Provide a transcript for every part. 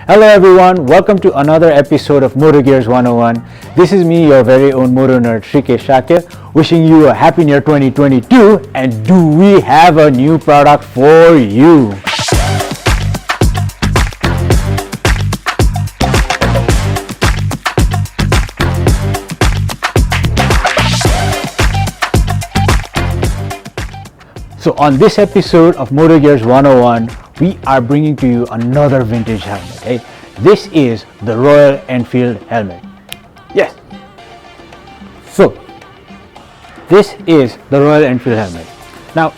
Hello everyone, welcome to another episode of Moto Gears 101. This is me, your very own moto nerd, Shrikesh Shakir, wishing you a happy new year 2022. And do we have a new product for you? So on this episode of Moto Gears 101, we are bringing to you another vintage helmet. Okay? This is the Royal Enfield helmet. Yes. So this is the Royal Enfield helmet. Now,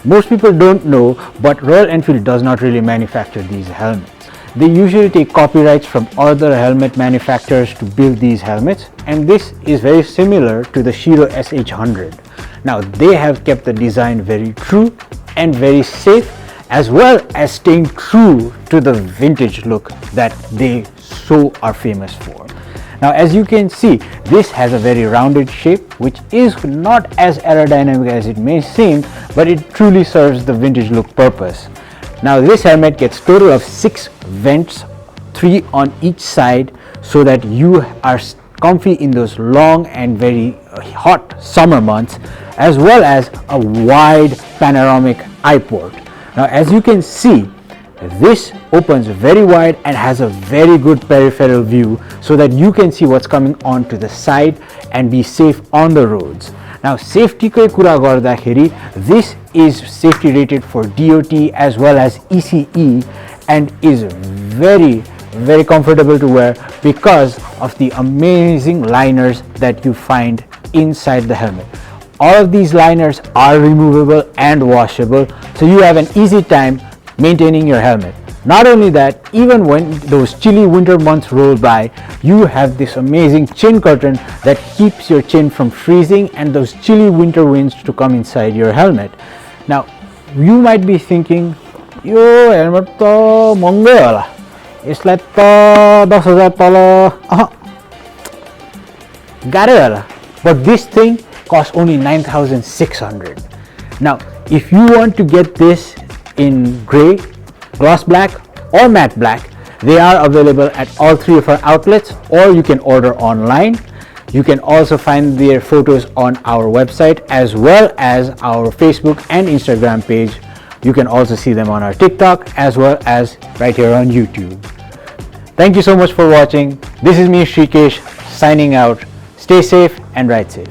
most people don't know, but Royal Enfield does not really manufacture these helmets. They usually take copyrights from other helmet manufacturers to build these helmets, and this is very similar to the Shiro SH100. Now, they have kept the design very true and very safe, as well as staying true to the vintage look that they so are famous for. Now, as you can see, this has a very rounded shape, which is not as aerodynamic as it may seem, but it truly serves the vintage look purpose. Now, this helmet gets total of 6 vents, 3 on each side, so that you are comfy in those long and very hot summer months, as well as a wide panoramic eye port. Now, as you can see, this opens very wide and has a very good peripheral view, so that you can see what's coming onto the side and be safe on the roads. Now, safety ko kura gardakheri, this is safety rated for DOT as well as ECE and is very comfortable to wear because of the amazing liners that you find inside the helmet. All of these liners are removable and washable, so you have an easy time maintaining your helmet. Not only that, even when those chilly winter months roll by, you have this amazing chin curtain that keeps your chin from freezing and those chilly winter winds to come inside your helmet. Now, you might be thinking, yo helmet to महँगै होला, यसलाई त 10,000 तल गाह्रै होला. But this thing costs only 9,600. Now, if you want to get this in gray, gloss black or matte black, they are available at all 3 of our outlets, or you can order online. You can also find their photos on our website as well as our Facebook and Instagram page. You can also see them on our TikTok as well as right here on YouTube. Thank you so much for watching. This is me, Shrikesh, signing out. Stay safe and ride safe.